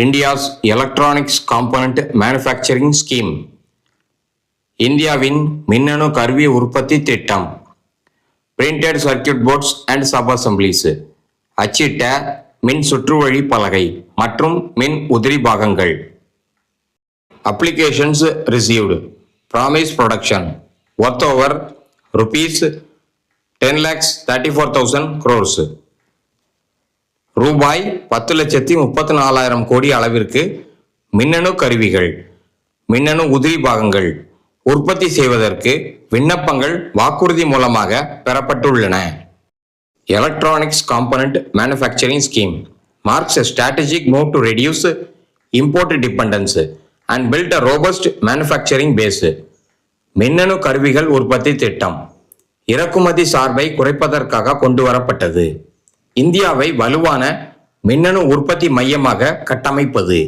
India's electronics component manufacturing scheme. இந்தியாவின் மின்னணு கருவி உற்பத்தி திட்டம். Printed circuit boards and sub assemblies, அச்சிட்ட மின் சுற்றுவழி பலகை மற்றும் மின் உதிரி பாகங்கள். Applications received. Promise production worth over rupees 10,34,000 crores. ரூபாய் 10,34,000 கோடி அளவிற்கு மின்னணு கருவிகள், மின்னணு உதிரி பாகங்கள் உற்பத்தி செய்வதற்கு விண்ணப்பங்கள் வாக்குறுதி மூலமாக பெறப்பட்டுள்ளன. Electronics component manufacturing scheme marks a strategic move to reduce import dependence and build a robust manufacturing base. மின்னணு கருவிகள் உற்பத்தி திட்டம் இறக்குமதி சார்பை குறைப்பதற்காக கொண்டு வரப்பட்டது. இந்தியாவை வலுவான மின்னணு உற்பத்தி மையமாக கட்டமைப்பது.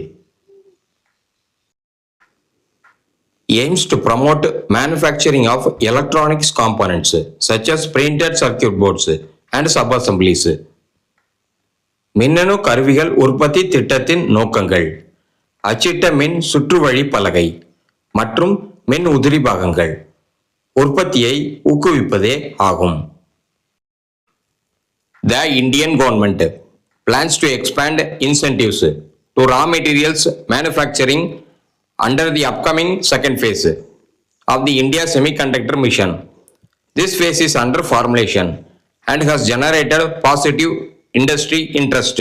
aims to promote manufacturing of electronics components such as printed circuit boards and sub-assemblies. மின்னணு கருவிகள் உற்பத்தி திட்டத்தின் நோக்கங்கள் அச்சிட்ட மின் சுற்றுவழி பலகை மற்றும் மின் உதிரி பாகங்கள் உற்பத்தியை ஊக்குவிப்பதே ஆகும். The Indian government plans to expand incentives to raw materials manufacturing under the upcoming second phase of the India Semiconductor Mission. This phase is under formulation and has generated positive industry interest.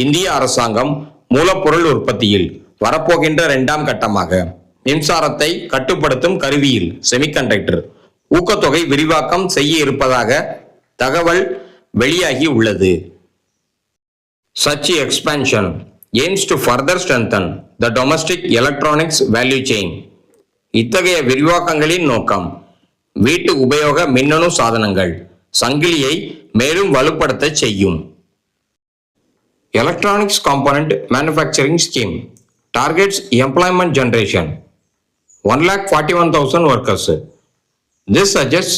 இந்திய அரசாங்கம் மூலப்பொருள் உற்பத்தியில் வரப்போகின்ற இரண்டாம் கட்டமாக மின்சாரத்தை கட்டுப்படுத்தும் கருவியில் செமிகண்டக்டர் ஊக்கத்தொகை விரிவாக்கம் செய்ய இருப்பதாக தகவல் வெளியாகி உள்ளது. Such expansion aims to further strengthen the domestic electronics value chain. இத்தகைய விரிவாக்கங்களின் நோக்கம் வீட்டு உபயோக மின்னணு சாதனங்கள் சங்கிலியை மேலும் வலுப்படுத்த செய்யும். Electronics Component Manufacturing Scheme targets employment generation 1,41,000 workers. This suggests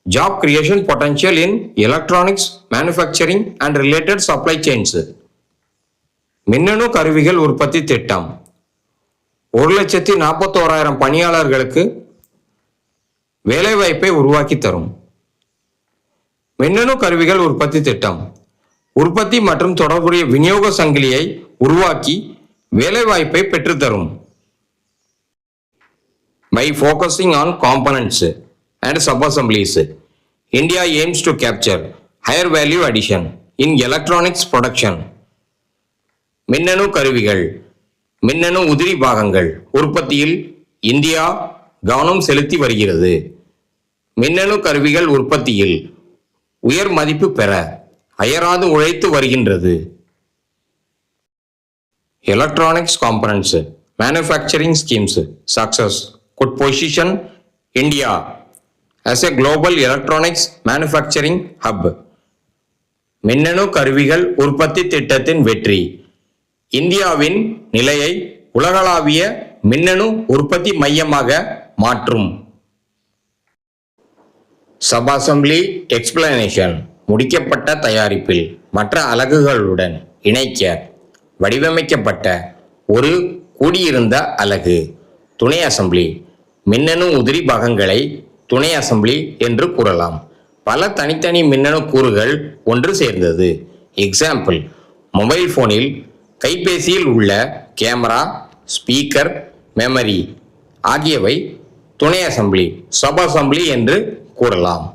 job creation potential in electronics manufacturing and related supply chains. மின்னணு கருவிகள் உற்பத்தி திட்டம் 1,41,000 பணியாளர்களுக்கு வேலைவாய்ப்பை உருவாக்கி தரும். மின்னணு கருவிகள் உற்பத்தி திட்டம் உற்பத்தி மற்றும் தொடர்புடைய விநியோக சங்கிலியை உருவாக்கி வேலைவாய்ப்பை பெற்றுத்தரும். By focusing on components and sub-assemblies, India aims to capture higher value addition in electronics production. மின்னணு கருவிகள், மின்னணு உதிரி பாகங்கள் உற்பத்தியில் இந்தியா கவனம் செலுத்தி வருகிறது. மின்னணு கருவிகள் உற்பத்தியில் உயர் மதிப்பு பெற அயராது உழைத்து வருகின்றது. Electronics components manufacturing schemes success could position India as a global electronics manufacturing hub. மின்னணு கருவிகள் உற்பத்தி திட்டத்தின் வெற்றி இந்தியாவின் நிலையை உலகளாவிய மின்னணு உற்பத்தி மையமாக மாற்றும். சப் அசம்பிளி எக்ஸ்பிளனேஷன் முடிக்கப்பட்ட தயாரிப்பில் மற்ற அலகுகளுடன் இணைக்க வடிவமைக்கப்பட்ட ஒரு கூடியிருந்த அலகு. துணை அசம்பிளி மின்னணு உதிரி பாகங்களை துணை அசம்பிளி என்று கூறலாம். பல தனித்தனி மின்னணு கூறுகள் ஒன்று சேர்ந்தது. எக்ஸாம்பிள், மொபைல் போனில் கைபேசியில் உள்ள கேமரா, ஸ்பீக்கர், மெமரி ஆகியவை துணை அசம்பிளி, சப் அசம்பிளி என்று கூறலாம்.